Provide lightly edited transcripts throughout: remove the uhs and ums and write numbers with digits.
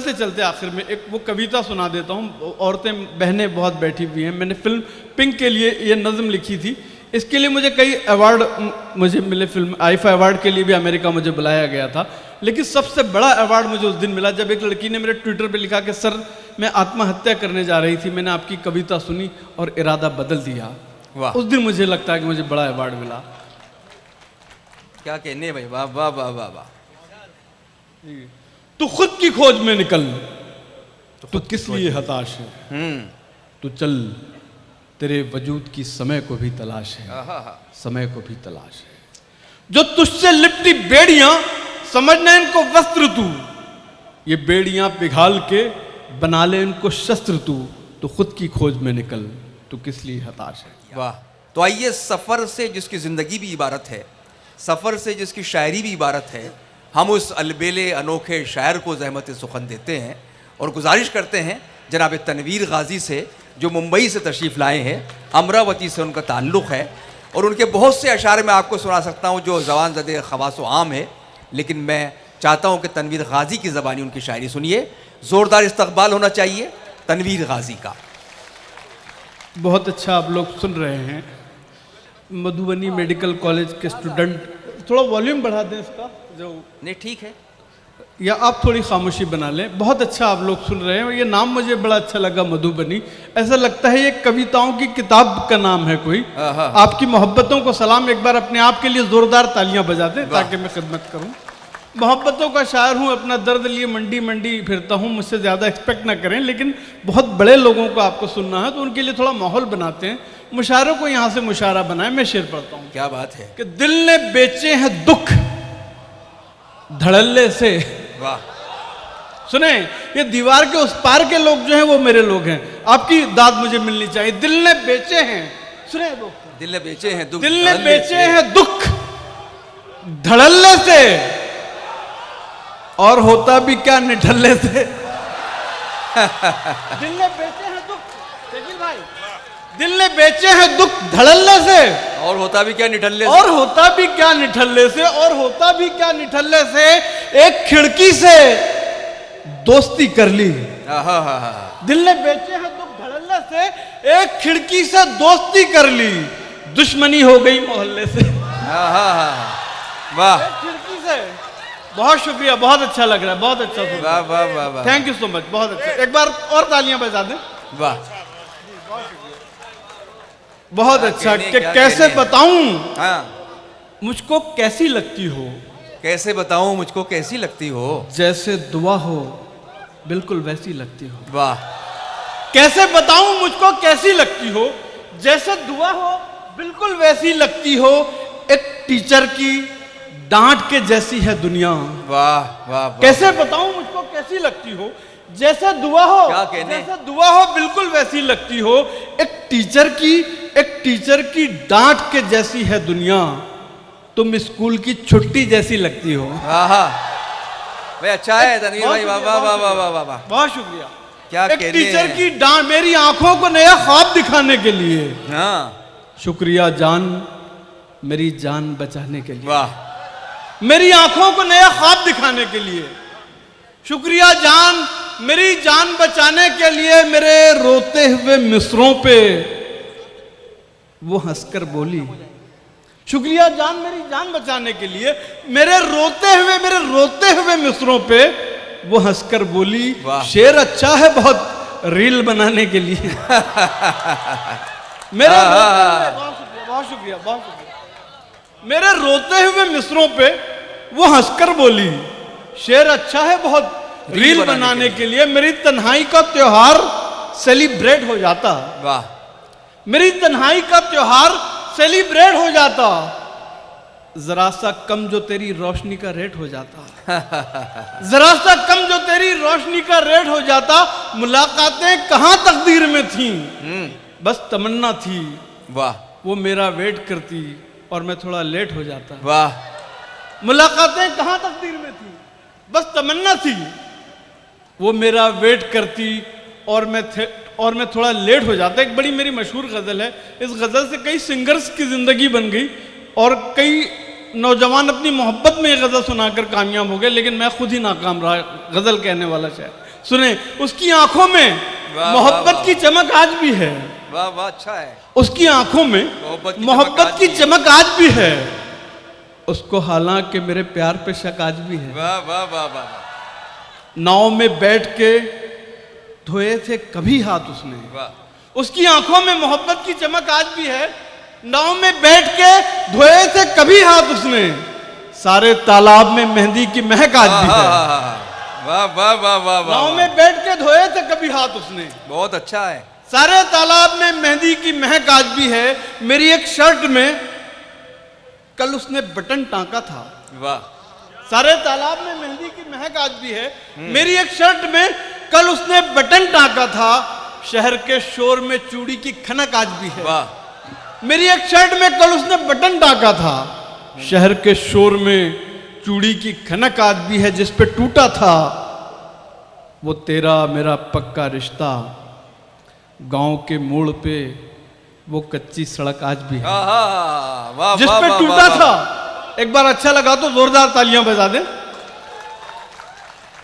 चलते चलते आखिर में एक वो कविता सुना देता हूँ। औरतें बहनें बहुत बैठी हुई हैं। मैंने फिल्म पिंक के लिए ये नज़म लिखी थी। इसके लिए मुझे कई अवार्ड मुझे मिले। फिल्म आईफा अवार्ड के लिए भी अमेरिका मुझे बुलाया गया था। लेकिन सबसे बड़ा अवार्ड मुझे उस दिन मिला जब एक लड़की ने मेरे ट्विटर पे लिखा कि सर मैं आत्महत्या करने जा रही थी, मैंने आपकी कविता सुनी और इरादा बदल दिया। वाह, उस दिन मुझे लगता है कि मुझे बड़ा अवार्ड मिला। क्या कहने भाई, वाह वाह वाह वाह वाह। तू खुद की खोज में निकल, तू किस लिए हताश है, तू चल तेरे वजूद की समय को भी तलाश है, समय को भी तलाश है। जो तुझसे लिपटी बेड़ियां समझना इनको वस्त्र तू, ये बेड़ियां पिघाल के बना ले इनको शस्त्र तू। तो खुद की खोज में निकल, तू किस लिए हताश है। वाह। तो आइए, सफ़र से जिसकी ज़िंदगी भी इबारत है, सफ़र से जिसकी शायरी भी इबारत है, हम उस अलबेले अनोखे शायर को ज़हमत सुखन देते हैं और गुजारिश करते हैं जनाब तनवीर गाजी से, जो मुंबई से तशरीफ़ लाए हैं। अमरावती से उनका ताल्लुक़ है और उनके बहुत से अशार मैं आपको सुना सकता हूँ जो ज़बान ज़दे ख़वास व आम है, लेकिन मैं चाहता हूँ कि तनवीर गाजी की ज़बानी उनकी शायरी सुनिए। ज़ोरदार इस्तकबाल होना चाहिए तनवीर गाजी का। बहुत अच्छा आप लोग सुन रहे हैं। मधुबनी मेडिकल कॉलेज के स्टूडेंट, थोड़ा वॉल्यूम बढ़ा दें इसका जो। नहीं ठीक है, या आप थोड़ी खामोशी बना लें। बहुत अच्छा आप लोग सुन रहे हैं। ये नाम मुझे बड़ा अच्छा लगा, मधुबनी। ऐसा लगता है ये कविताओं की किताब का नाम है कोई। आपकी मोहब्बतों को सलाम। एक बार अपने आप के लिए जोरदार तालियां बजा दें ताकि मैं खिदमत करूं। मोहब्बतों का शायर हूं, अपना दर्द लिए मंडी मंडी फिरता हूं। मुझसे ज़्यादा एक्सपेक्ट ना करें, लेकिन बहुत बड़े लोगों को आपको सुनना है तो उनके लिए थोड़ा माहौल बनाते हैं। मुशायरों को यहाँ से मुशायरा बनाए। मैं शेर पढ़ता हूँ। क्या बात है कि दिल ने बेचे हैं दुख धड़ल्ले से। वाह। सुने, ये दीवार के उस पार के लोग जो हैं वो मेरे लोग हैं। आपकी दाद मुझे मिलनी चाहिए। दिल ने बेचे हैं, सुने, दिल ने बेचे हैं दुख, दिल ने बेचे हैं दुख धड़ल्ले से, और होता भी क्या निठल्ले से। दिल ने बेचे हैं दुख, शकील भाई, दिल ने बेचे हैं दुख धड़ल्ले से, और होता भी क्या निठल्ले से, और होता भी क्या निठल्ले से, और होता भी क्या निठल्ले से। एक खिड़की से दोस्ती कर ली। दिल ने बेचे हैं दुख धड़ल्ले से, एक खिड़की से दोस्ती कर ली, दुश्मनी हो गई मोहल्ले से। वाह, एक खिड़की से। बहुत शुक्रिया, बहुत अच्छा लग रहा है, बहुत अच्छा। वाह वाह वाह वाह, थैंक यू सो मच, बहुत अच्छा। एक बार और तालियां बजा दें। वाह, बहुत अच्छा। कि कैसे बताऊं हाँ, मुझको कैसी लगती हो, कैसे बताऊं मुझको कैसी लगती हो, जैसे दुआ हो बिल्कुल वैसी लगती हो। वाह। कैसे बताऊं मुझको कैसी लगती हो, जैसे दुआ हो बिल्कुल वैसी लगती हो। एक टीचर की डांट के जैसी है दुनिया। वाह वाह। कैसे बताऊं मुझको कैसी लगती हो, जैसे दुआ हो, क्या कहने? जैसे दुआ हो बिल्कुल वैसी लगती हो। एक टीचर की डांट के जैसी है दुनिया। तुम स्कूल की छुट्टी जैसी लगती हो। भाई अच्छा है तनवीर भाई, वाह वाह वाह वाह वाह वाह, बहुत शुक्रिया। क्या एक टीचर की डांट मेरी आंखों को नया ख्वाब दिखाने के लिए। हाँ, शुक्रिया जान मेरी जान बचाने के लिए। वाह। मेरी आंखों को नया ख्वाब दिखाने के लिए। शुक्रिया जान मेरी जान बचाने के लिए। मेरे रोते हुए मिसरों पे वो हंसकर बोली। शुक्रिया जान मेरी जान बचाने के लिए। मेरे रोते हुए मिसरों पे वो हंसकर बोली। शेर अच्छा है बहुत रील बनाने के लिए। मेरे बहुत शुक्रिया, बहुत शुक्रिया। मेरे रोते हुए मिसरों पे वो हंसकर बोली। शेर अच्छा है बहुत रील बनाने के लिए। मेरी तन्हाई का त्योहार सेलिब्रेट हो जाता। वाह। मेरी तन्हाई का त्योहार सेलिब्रेट हो जाता। जरा सा कम जो तेरी रोशनी का रेट हो जाता। जरा सा कम जो तेरी रोशनी का रेट हो जाता। मुलाकातें कहां तकदीर में थी, बस तमन्ना थी। वाह। वो मेरा वेट करती और मैं थोड़ा लेट हो जाता। वाह। मुलाकातें कहां तकदीर में थी, बस तमन्ना थी। वो मेरा वेट करती और मैं थोड़ा लेट हो जाता। एक बड़ी मेरी मशहूर गज़ल है। इस गज़ल से कई सिंगर्स की ज़िंदगी बन गई और कई नौजवान अपनी मोहब्बत में ये गज़ल सुनाकर कामयाब हो गए, लेकिन मैं खुद ही नाकाम रहा गज़ल कहने वाला शायर। सुने, उसकी आंखों में वाह, मोहब्बत वाह, की चमक आज भी है। वाह वाह, अच्छा है। उसकी आंखों में मोहब्बत की चमक आज भी है। उसको हालांकि मेरे प्यार पे शक आज भी है। वाह वाह वाह वाह। नाव में बैठ के धोए थे कभी हाथ उसने। वाह। उसकी आंखों में मोहब्बत की चमक आज भी है। नाव में बैठ के धोए थे कभी हाथ उसने। सारे तालाब में मेहंदी की महक आज भी है। वाह वाह वाह वाह वाह। नाव में बैठ के धोए थे कभी हाथ उसने। बहुत अच्छा है। सारे तालाब में मेहंदी की महक आज भी है। मेरी एक शर्ट में कल उसने बटन टांका था। वाह। सारे तालाब में मेहंदी की महक आज भी है। मेरी एक शर्ट में कल उसने बटन टांका था। शहर के शोर में चूड़ी की खनक आज भी है। वाह। मेरी एक शर्ट में कल उसने बटन टांका था। शहर के शोर में चूड़ी की खनक आज भी है। जिस पे टूटा था वो तेरा मेरा पक्का रिश्ता, गांव के मोड़ पे वो कच्ची सड़क आज भी है। वाह। जिस पे टूटा था। एक बार अच्छा लगा तो जोरदार तालियां बजा दें।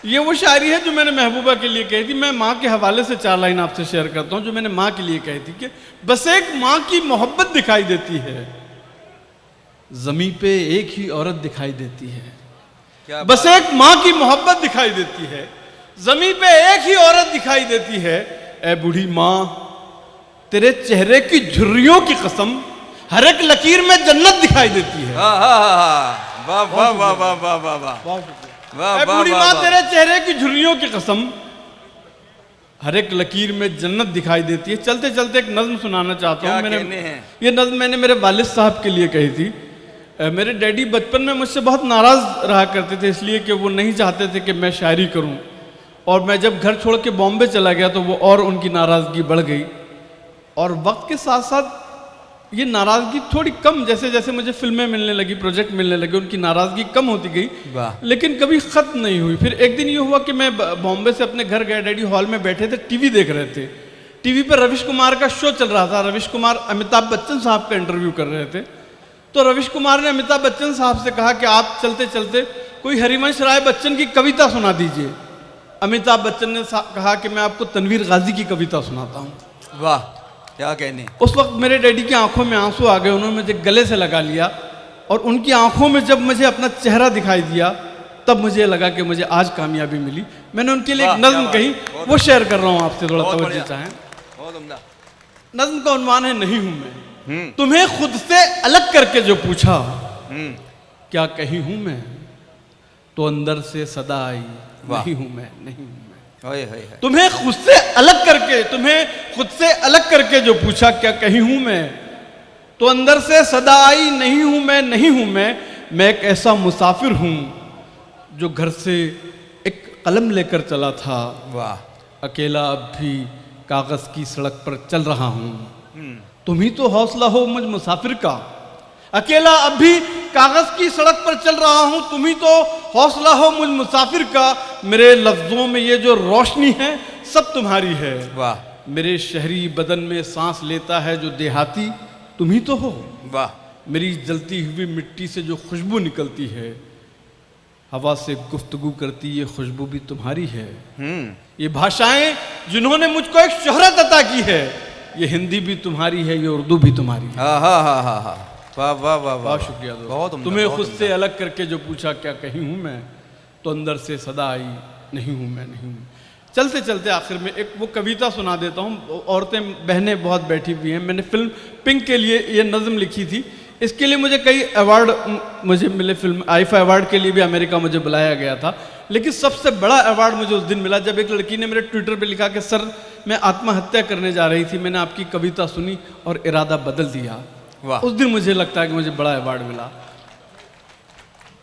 ये वो शायरी है जो मैंने महबूबा के लिए कही थी। मैं माँ के हवाले से 4 लाइन आपसे शेयर करता हूं जो मैंने माँ के लिए कही थी कि बस एक माँ की मोहब्बत दिखाई देती है, जमीन पे एक ही औरत दिखाई देती है। क्या बस एक माँ की मोहब्बत दिखाई देती है, जमीन पे एक ही औरत दिखाई देती है। ए बूढ़ी माँ, तेरे चेहरे की झुर्रियों की कसम, हर एक लकीर में जन्नत दिखाई देती है। वाह वाह वाह वाह वाह वाह वाह वाह। ए बूढ़ी माँ, तेरे चेहरे की झुर्रियों की कसम, हर एक लकीर में जन्नत दिखाई देती है। चलते चलते एक नज्म सुनाना चाहता हूँ। ये नज्म मैंने मेरे वालिद साहब के लिए कही थी। मेरे डैडी बचपन में मुझसे बहुत नाराज़ रहा करते थे, इसलिए कि वो नहीं चाहते थे कि मैं शायरी करूं। और मैं जब घर छोड़ के बॉम्बे चला गया तो वो और उनकी नाराज़गी बढ़ गई। और वक्त के साथ साथ ये नाराज़गी थोड़ी कम, जैसे जैसे मुझे फिल्में मिलने लगी, प्रोजेक्ट मिलने लगे, उनकी नाराज़गी कम होती गई, लेकिन कभी ख़त्म नहीं हुई। फिर एक दिन ये हुआ कि मैं बॉम्बे से अपने घर गया, डैडी हॉल में बैठे थे, टीवी देख रहे थे। टीवी पर रविश कुमार का शो चल रहा था। रविश कुमार अमिताभ बच्चन साहब का इंटरव्यू कर रहे थे। तो रविश कुमार ने अमिताभ बच्चन साहब से कहा कि आप चलते चलते कोई हरिवंश राय बच्चन की कविता सुना दीजिए। अमिताभ बच्चन ने कहा कि मैं आपको तनवीर गाजी की कविता सुनाता हूँ। वाह, क्या कहने। उस वक्त मेरे डैडी की आंखों में आंसू आ गए। उन्होंने मुझे गले से लगा लिया और उनकी आंखों में जब मुझे अपना चेहरा दिखाई दिया तब मुझे लगा कि मुझे आज कामयाबी मिली। मैंने उनके लिए एक नज्म कही, वो शेयर कर रहा हूँ आपसे, थोड़ा तवज्जो चाहें। नज्म का उन्वान है नहीं हूं मैं। तुम्हें खुद से अलग करके जो पूछा क्या कही हूं मैं, तो अंदर से सदा आई नहीं हूं मैं, नहीं हूं मैं। तुम्हें खुद से अलग करके, तुम्हें खुद से अलग करके जो पूछा क्या कही हूं मैं, तो अंदर से सदा आई नहीं हूं मैं, नहीं हूं मैं एक ऐसा मुसाफिर हूं जो घर से एक कलम लेकर चला था। वाह। अकेला अब भी कागज की सड़क पर चल रहा हूं। तुम ही तो हौसला हो मुझ मुसाफिर का। अकेला अब भी कागज की सड़क पर चल रहा हूं, तुम ही तो हौसला हो मुझ मुसाफिर का। मेरे लफ्जों में ये जो रोशनी है सब तुम्हारी है। वाह। मेरे शहरी बदन में सांस लेता है जो देहाती, तुम ही तो हो। वाह। मेरी जलती हुई मिट्टी से जो खुशबू निकलती है, हवा से गुफ्तगू करती ये खुशबू भी तुम्हारी है। ये भाषाएं जिन्होंने मुझको एक शोहरत अता की है, ये हिंदी भी तुम्हारी है, ये उर्दू भी तुम्हारी है। वाह वाह वाह, बहुत शुक्रिया दोस्त। तुम्हें खुद से अलग करके जो पूछा क्या कही हूं मैं, तो अंदर से सदा आई नहीं हूं मैं, नहीं हूं। चलते चलते आखिर में एक वो कविता सुना देता हूं। औरतें बहनें बहुत बैठी हुई हैं। मैंने फिल्म पिंक के लिए ये नज़म लिखी थी। इसके लिए मुझे कई अवार्ड मुझे मिले। फिल्म आईफा अवार्ड के लिए भी अमेरिका मुझे बुलाया गया था, लेकिन सबसे बड़ा अवार्ड मुझे उस दिन मिला जब एक लड़की ने मेरे ट्विटर पे लिखा कि सर मैं आत्महत्या करने जा रही थी, मैंने आपकी कविता सुनी और इरादा बदल दिया। वाह। उस दिन मुझे लगता है कि मुझे बड़ा अवार्ड मिला।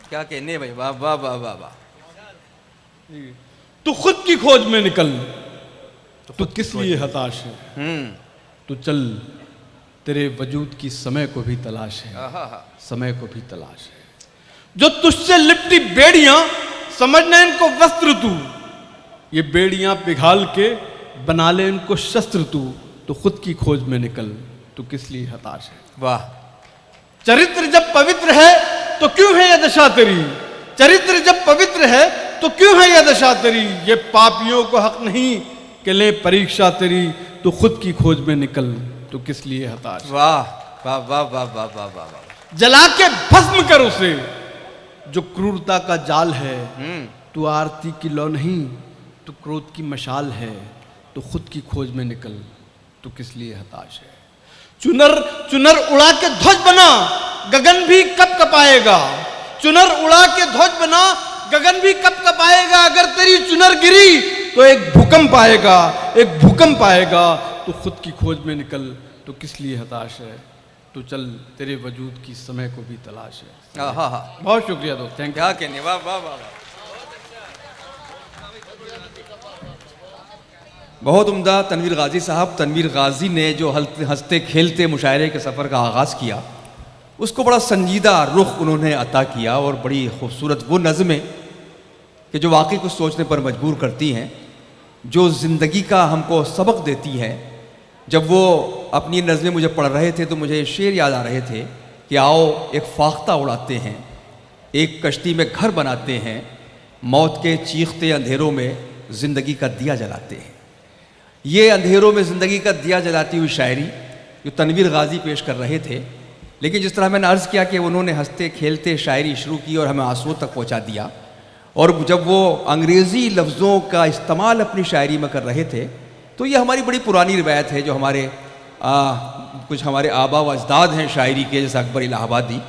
क्या कहने भाई, वाह वाह वाह वाह वाह। तू खुद की खोज में निकल, तू किस लिए हताश है। तू चल, तेरे वजूद की समय को भी तलाश है, समय को भी तलाश है। जो तुझसे लिपटी बेड़ियां समझना इनको वस्त्र तू, ये बेड़ियां पिघाल के बना ले इनको शस्त्र तू। तो खुद की खोज में निकल, तू किस लिए हताश है। वाह। चरित्र जब पवित्र है तो क्यों है ये दशा तेरी, चरित्र जब पवित्र है तो क्यों है यह दशा तेरी, ये पापियों को हक नहीं कि ले परीक्षा तेरी, तो खुद की खोज में निकल तो किस लिए हताश। वाह वाह वाह वाह वाह वाह वाह वाह। जला के भस्म कर उसे जो क्रूरता का जाल है, तू आरती की लौ नहीं तो क्रोध की मशाल है, तो खुद की खोज में निकल तो किस लिए हताश है। चुनर चुनर उड़ा के ध्वज बना, गगन भी कब कपाएगा। चुनर उड़ा के ध्वज बना, गगन भी कब कपाएगा। अगर तेरी चुनर गिरी तो एक भूकंप आएगा, एक भूकंप आएगा, तो खुद की खोज में निकल तो किस लिए हताश है। तो चल तेरे वजूद की समय को भी तलाश है। बहुत शुक्रिया दोस्त, थैंक यू। क्या कहने, वाह वाह वाह। बहुत उम्दा तनवीर गाजी साहब। तनवीर गाजी ने जो हंसते खेलते मुशायरे के सफ़र का आगाज़ किया, उसको बड़ा संजीदा रुख उन्होंने अता किया, और बड़ी खूबसूरत वो नज़में कि जो वाकई कुछ सोचने पर मजबूर करती हैं, जो ज़िंदगी का हमको सबक देती हैं। जब वो अपनी नज़में मुझे पढ़ रहे थे तो मुझे शेर याद आ रहे थे कि आओ एक फाख्ता उड़ाते हैं, एक कश्ती में घर बनाते हैं, मौत के चीखते अंधेरों में ज़िंदगी का दिया जलाते हैं। ये अंधेरों में ज़िंदगी का दिया जलाती हुई शायरी जो तनवीर गाजी पेश कर रहे थे, लेकिन जिस तरह मैंने अर्ज़ किया कि उन्होंने हंसते खेलते शायरी शुरू की और हमें आंसुओं तक पहुंचा दिया। और जब वो अंग्रेज़ी लफ्ज़ों का इस्तेमाल अपनी शायरी में कर रहे थे, तो ये हमारी बड़ी पुरानी रिवायत है, जो हमारे कुछ हमारे आबा व अजदाद हैं शायरी के, जैसे अकबर इलाहाबादी,